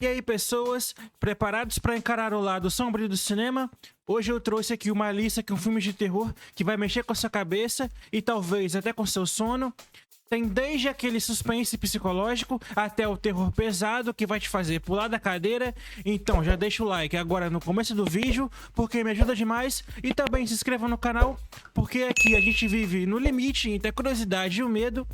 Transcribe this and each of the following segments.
E aí, pessoas, preparados para encarar o lado sombrio do cinema? Hoje eu trouxe aqui uma lista com filmes de terror que vai mexer com a sua cabeça e talvez até com seu sono. Tem desde aquele suspense psicológico até o terror pesado que vai te fazer pular da cadeira. Então já deixa o like agora no começo do vídeo, porque me ajuda demais. E também se inscreva no canal, porque aqui a gente vive no limite entre a curiosidade e o medo.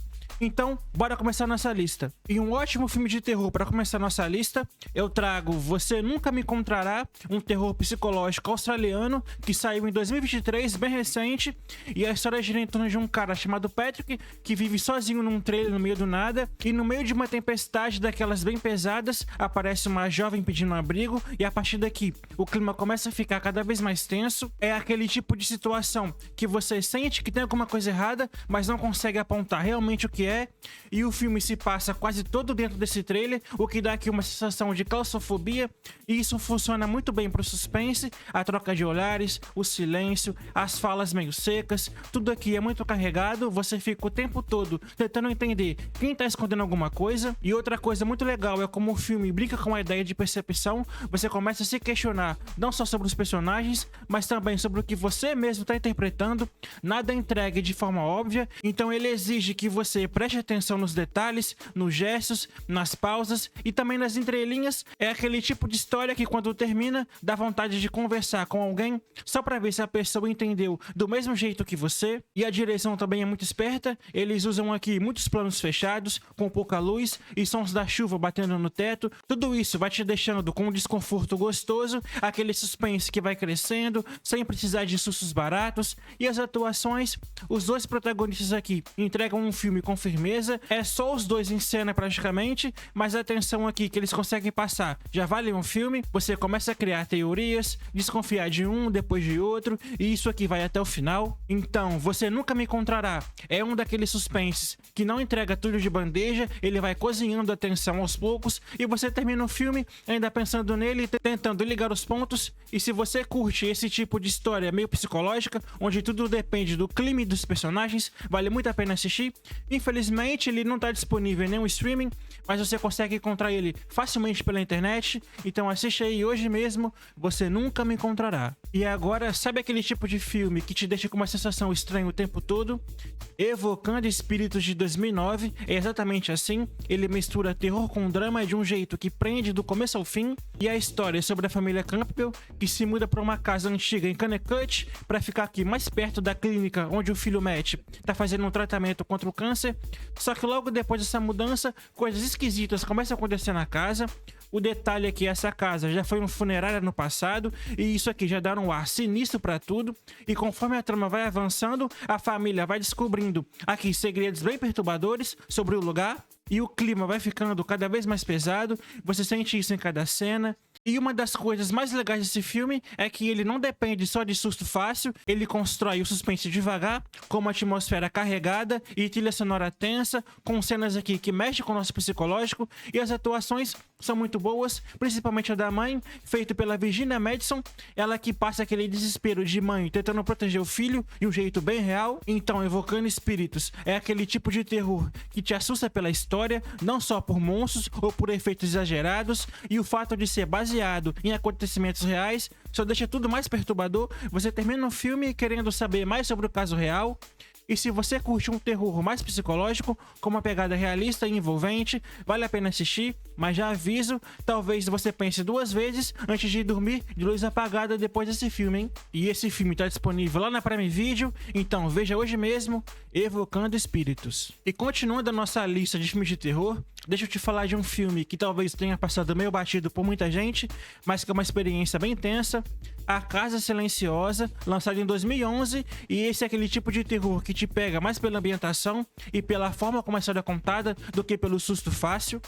Então, bora começar nossa lista. E um ótimo filme de terror para começar nossa lista, eu trago Você Nunca Me Encontrará, um terror psicológico australiano que saiu em 2023, bem recente, e a história gira em torno de um cara chamado Patrick que vive sozinho num trailer no meio do nada, e no meio de uma tempestade daquelas bem pesadas, aparece uma jovem pedindo um abrigo, e a partir daqui, o clima começa a ficar cada vez mais tenso. É aquele tipo de situação que você sente que tem alguma coisa errada, mas não consegue apontar realmente o que é, e o filme se passa quase todo dentro desse trailer, o que dá aqui uma sensação de claustrofobia, e isso funciona muito bem pro suspense, a troca de olhares, o silêncio, as falas meio secas, tudo aqui é muito carregado, você fica o tempo todo tentando entender quem tá escondendo alguma coisa. E outra coisa muito legal é como o filme brinca com a ideia de percepção, você começa a se questionar não só sobre os personagens, mas também sobre o que você mesmo tá interpretando, nada é entregue de forma óbvia, então ele exige que você preste atenção nos detalhes, nos gestos, nas pausas e também nas entrelinhas. É aquele tipo de história que quando termina, dá vontade de conversar com alguém só pra ver se a pessoa entendeu do mesmo jeito que você. E a direção também é muito esperta, eles usam aqui muitos planos fechados, com pouca luz e sons da chuva batendo no teto. Tudo isso vai te deixando com um desconforto gostoso, aquele suspense que vai crescendo, sem precisar de sustos baratos. E as atuações, os dois protagonistas aqui entregam um filme com firmeza, é só os dois em cena praticamente, mas a tensão aqui que eles conseguem passar já vale um filme. Você começa a criar teorias, desconfiar de um, depois de outro, e isso aqui vai até o final. Então, Você Nunca Me Encontrará é um daqueles suspenses que não entrega tudo de bandeja, ele vai cozinhando a tensão aos poucos, e você termina o filme ainda pensando nele, tentando ligar os pontos. E se você curte esse tipo de história meio psicológica, onde tudo depende do clima e dos personagens, vale muito a pena assistir. Infelizmente, ele não está disponível em nenhum streaming, mas você consegue encontrar ele facilmente pela internet, então assiste aí hoje mesmo, Você Nunca Me Encontrará. E agora, sabe aquele tipo de filme que te deixa com uma sensação estranha o tempo todo? Evocando Espíritos de 2009 é exatamente assim, ele mistura terror com drama de um jeito que prende do começo ao fim, e a história é sobre a família Campbell, que se muda para uma casa antiga em Connecticut para ficar aqui mais perto da clínica onde o filho Matt tá fazendo um tratamento contra o câncer. Só que logo depois dessa mudança, coisas esquisitas começam a acontecer na casa. O detalhe é que essa casa já foi um funerário no passado, e isso aqui já dá um ar sinistro pra tudo. E conforme a trama vai avançando, a família vai descobrindo aqui segredos bem perturbadores sobre o lugar, e o clima vai ficando cada vez mais pesado, você sente isso em cada cena. E uma das coisas mais legais desse filme é que ele não depende só de susto fácil, ele constrói o suspense devagar, com uma atmosfera carregada e trilha sonora tensa, com cenas aqui que mexem com o nosso psicológico, e as atuações são muito boas, principalmente a da mãe, feita pela Virginia Madsen, ela que passa aquele desespero de mãe tentando proteger o filho de um jeito bem real. Então, Evocando Espíritos é aquele tipo de terror que te assusta pela história, não só por monstros ou por efeitos exagerados, e o fato de ser baseado em acontecimentos reais só deixa tudo mais perturbador. Você termina o filme querendo saber mais sobre o caso real. E se você curte um terror mais psicológico, com uma pegada realista e envolvente, vale a pena assistir, mas já aviso, talvez você pense duas vezes antes de dormir de luz apagada depois desse filme, hein? E esse filme está disponível lá na Prime Video, então veja hoje mesmo, Evocando Espíritos. E continuando a nossa lista de filmes de terror, deixa eu te falar de um filme que talvez tenha passado meio batido por muita gente, mas que é uma experiência bem tensa, A Casa Silenciosa, lançado em 2011, e esse é aquele tipo de terror que te pega mais pela ambientação e pela forma como a história é contada do que pelo susto fácil.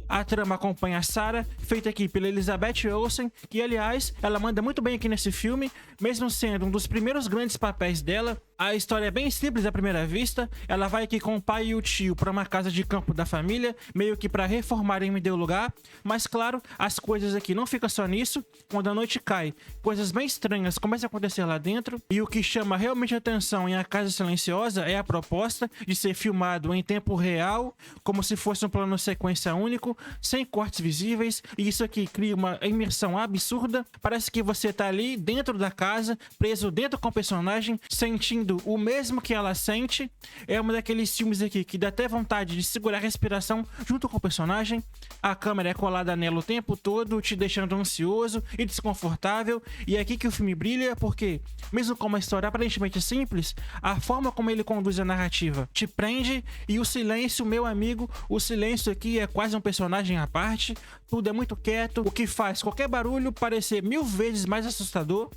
A trama acompanha a Sarah, feita aqui pela Elizabeth Olsen, que aliás, ela manda muito bem aqui nesse filme, mesmo sendo um dos primeiros grandes papéis dela. A história é bem simples à primeira vista. Ela vai aqui com o pai e o tio para uma casa de campo da família, meio que para reformarem e deu lugar. Mas claro, as coisas aqui não ficam só nisso. Quando a noite cai, coisas bem estranhas começam a acontecer lá dentro. E o que chama realmente a atenção em A Casa Silenciosa é a proposta de ser filmado em tempo real, como se fosse um plano sequência único, sem cortes visíveis. E isso aqui cria uma imersão absurda. Parece que você tá ali dentro da casa, preso dentro com o personagem, sentindo o mesmo que ela sente. É um daqueles filmes aqui que dá até vontade de segurar a respiração junto com o personagem. A câmera é colada nela o tempo todo, te deixando ansioso e desconfortável. E é aqui que o filme brilha, porque mesmo com uma história aparentemente simples, a forma como ele conduz a narrativa te prende. E o silêncio, meu amigo, o silêncio aqui é quase um personagem à parte. Tudo é muito quieto, o que faz qualquer barulho parecer 1000 vezes mais assustador.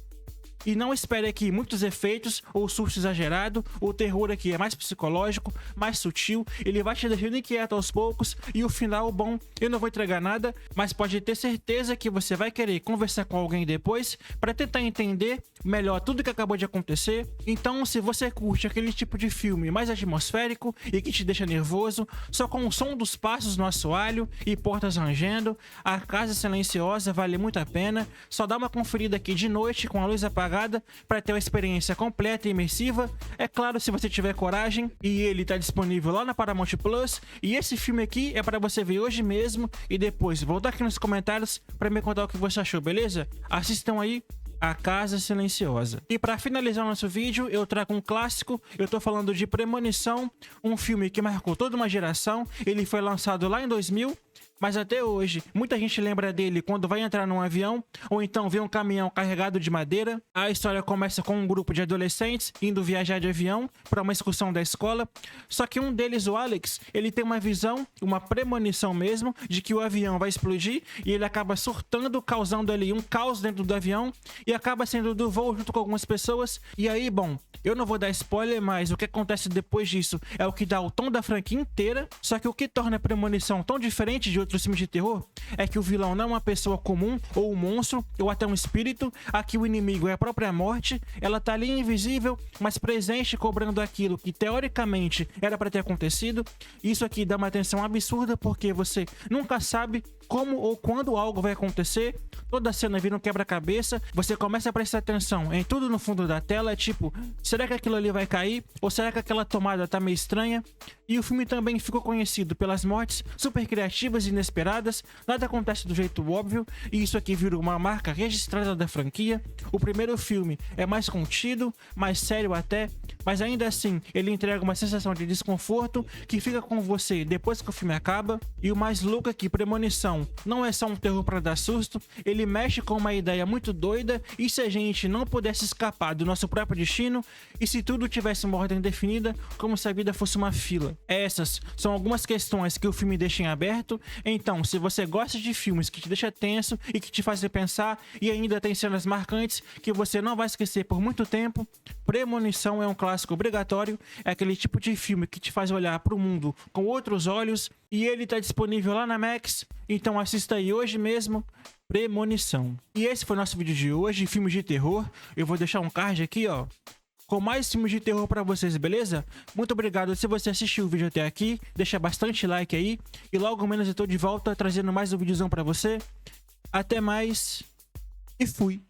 E não espere aqui muitos efeitos ou susto exagerado. O terror aqui é mais psicológico, mais sutil. Ele vai te deixando inquieto aos poucos. E o final, bom, eu não vou entregar nada, mas pode ter certeza que você vai querer conversar com alguém depois para tentar entender melhor tudo que acabou de acontecer. Então, se você curte aquele tipo de filme mais atmosférico e que te deixa nervoso, só com o som dos passos no assoalho e portas rangendo, A Casa Silenciosa vale muito a pena. Só dá uma conferida aqui de noite com a luz apagada para ter uma experiência completa e imersiva. É claro, se você tiver coragem. E ele tá disponível lá na Paramount Plus. E esse filme aqui é para você ver hoje mesmo e depois voltar aqui nos comentários para me contar o que você achou, beleza? Assistam aí A Casa Silenciosa. E para finalizar o nosso vídeo, eu trago um clássico. Eu tô falando de Premonição, um filme que marcou toda uma geração. Ele foi lançado lá em 2000, mas até hoje muita gente lembra dele quando vai entrar num avião ou então vê um caminhão carregado de madeira. A história começa com um grupo de adolescentes indo viajar de avião para uma excursão da escola. Só que um deles, o Alex, ele tem uma visão, uma premonição mesmo, de que o avião vai explodir e ele acaba surtando, causando ali um caos dentro do avião e acaba saindo do voo junto com algumas pessoas. E aí, bom, eu não vou dar spoiler, mas o que acontece depois disso é o que dá o tom da franquia inteira. Só que o que torna a Premonição tão diferente de outros filmes de terror é que o vilão não é uma pessoa comum ou um monstro ou até um espírito. Aqui o inimigo é a própria morte. Ela tá ali invisível, mas presente, cobrando aquilo que teoricamente era para ter acontecido. Isso aqui dá uma tensão absurda porque você nunca sabe como ou quando algo vai acontecer. Toda a cena vira um quebra-cabeça. Você começa a prestar atenção em tudo no fundo da tela, tipo, será que aquilo ali vai cair? Ou será que aquela tomada tá meio estranha? E o filme também ficou conhecido pelas mortes super criativas e inesperadas. Nada acontece do jeito óbvio, e isso aqui virou uma marca registrada da franquia. O primeiro filme é mais contido, mais sério até, mas ainda assim ele entrega uma sensação de desconforto que fica com você depois que o filme acaba. E o mais louco é que Premonição não é só um terror para dar susto, ele mexe com uma ideia muito doida. E se a gente não pudesse escapar do nosso próprio destino? E se tudo tivesse uma ordem definida, como se a vida fosse uma fila? Essas são algumas questões que o filme deixa em aberto. Então, se você gosta de filmes que te deixam tenso e que te fazem pensar e ainda tem cenas marcantes que você não vai esquecer por muito tempo, Premonição é um clássico obrigatório. É aquele tipo de filme que te faz olhar para o mundo com outros olhos. E ele tá disponível lá na Max, então assista aí hoje mesmo, Premonição. E esse foi o nosso vídeo de hoje, filmes de terror. Eu vou deixar um card aqui, ó, com mais filmes de terror pra vocês, beleza? Muito obrigado se você assistiu o vídeo até aqui, deixa bastante like aí. E logo menos eu tô de volta trazendo mais um videozão pra você. Até mais e fui!